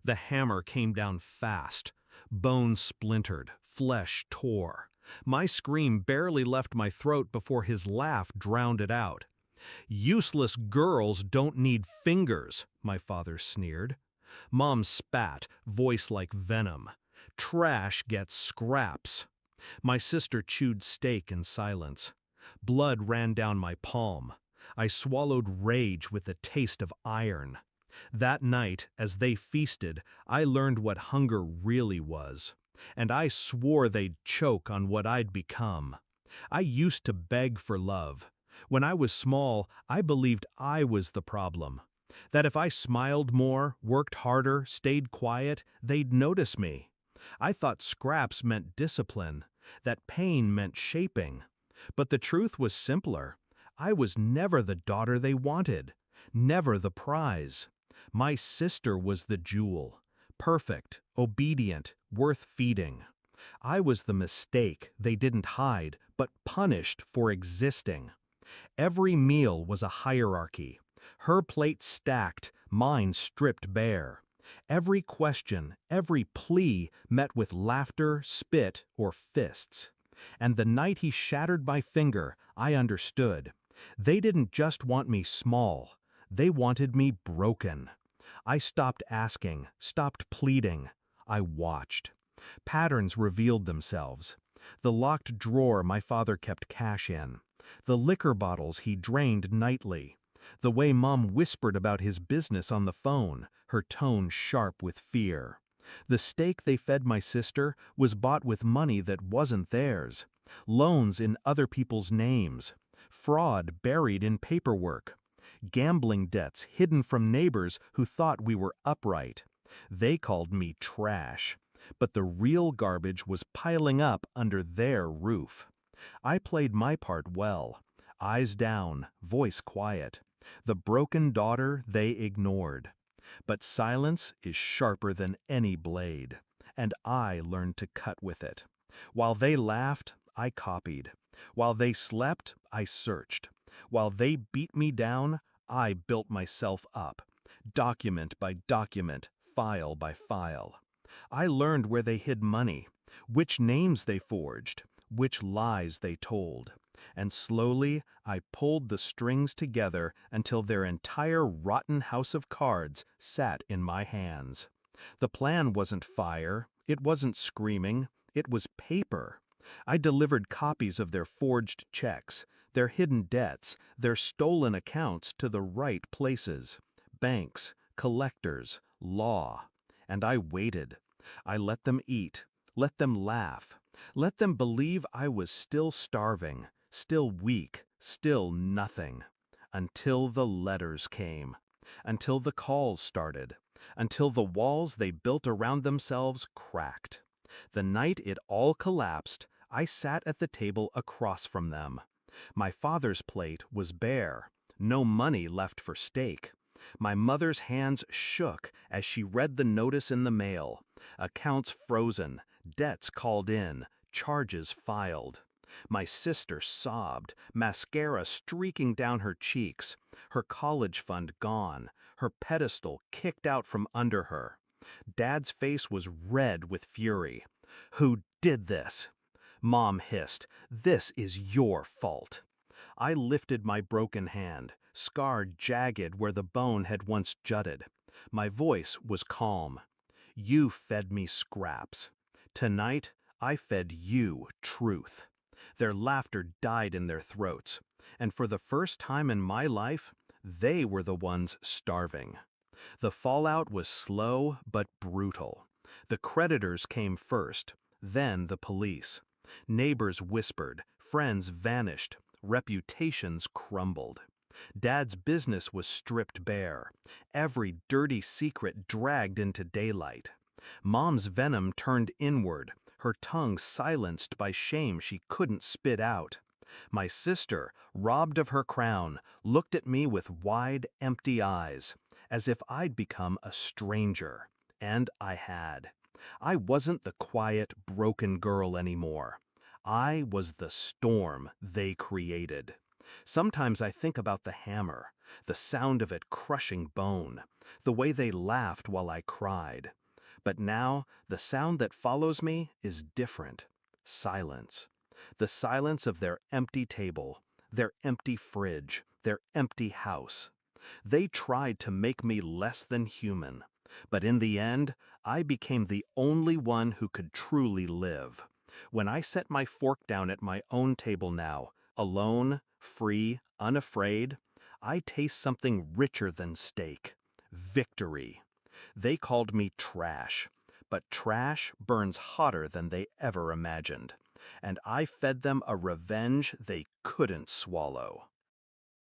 The hammer came down fast. Bone splintered, flesh tore. My scream barely left my throat before his laugh drowned it out. "Useless girls don't need fingers," my father sneered. Mom spat, voice like venom. "Trash gets scraps." My sister chewed steak in silence. Blood ran down my palm. I swallowed rage with the taste of iron. That night, as they feasted, I learned what hunger really was. And I swore they'd choke on what I'd become. I used to beg for love. When I was small, I believed I was the problem. That if I smiled more, worked harder, stayed quiet, they'd notice me. I thought scraps meant discipline, that pain meant shaping. But the truth was simpler. I was never the daughter they wanted, never the prize. My sister was the jewel, perfect, obedient, worth feeding. I was the mistake they didn't hide, but punished for existing. Every meal was a hierarchy. Her plate stacked, mine stripped bare. Every question, every plea met with laughter, spit, or fists. And the night he shattered my finger, I understood. They didn't just want me small. They wanted me broken. I stopped asking, stopped pleading. I watched. Patterns revealed themselves. The locked drawer my father kept cash in. The liquor bottles he drained nightly. The way Mom whispered about his business on the phone, her tone sharp with fear. The steak they fed my sister was bought with money that wasn't theirs. Loans in other people's names. Fraud buried in paperwork. Gambling debts hidden from neighbors who thought we were upright. They called me trash. But the real garbage was piling up under their roof. I played my part well. Eyes down, voice quiet. The broken daughter they ignored. But silence is sharper than any blade, and I learned to cut with it. While they laughed, I copied. While they slept, I searched. While they beat me down, I built myself up. Document by document, file by file. I learned where they hid money, which names they forged, which lies they told. And slowly I pulled the strings together until their entire rotten house of cards sat in my hands. The plan wasn't fire, it wasn't screaming, it was paper. I delivered copies of their forged checks, their hidden debts, their stolen accounts to the right places. Banks, collectors, law. And I waited. I let them eat, let them laugh, let them believe I was still starving, still weak, still nothing. Until the letters came. Until the calls started. Until the walls they built around themselves cracked. The night it all collapsed, I sat at the table across from them. My father's plate was bare, no money left for steak. My mother's hands shook as she read the notice in the mail. Accounts frozen, debts called in, charges filed. My sister sobbed, mascara streaking down her cheeks, her college fund gone, her pedestal kicked out from under her. Dad's face was red with fury. "Who did this?" Mom hissed, "This is your fault." I lifted my broken hand, scarred jagged where the bone had once jutted. My voice was calm. "You fed me scraps. Tonight, I fed you truth." Their laughter died in their throats, and for the first time in my life, they were the ones starving. The fallout was slow but brutal. The creditors came first, then the police. Neighbors whispered, friends vanished, reputations crumbled. Dad's business was stripped bare, every dirty secret dragged into daylight. Mom's venom turned inward, her tongue silenced by shame she couldn't spit out. My sister, robbed of her crown, looked at me with wide, empty eyes, as if I'd become a stranger. And I had. I wasn't the quiet, broken girl anymore. I was the storm they created. Sometimes I think about the hammer, the sound of it crushing bone, the way they laughed while I cried. But now, the sound that follows me is different. Silence. The silence of their empty table, their empty fridge, their empty house. They tried to make me less than human, but in the end, I became the only one who could truly live. When I set my fork down at my own table now, alone, free, unafraid, I taste something richer than steak. Victory. They called me trash, but trash burns hotter than they ever imagined, and I fed them a revenge they couldn't swallow.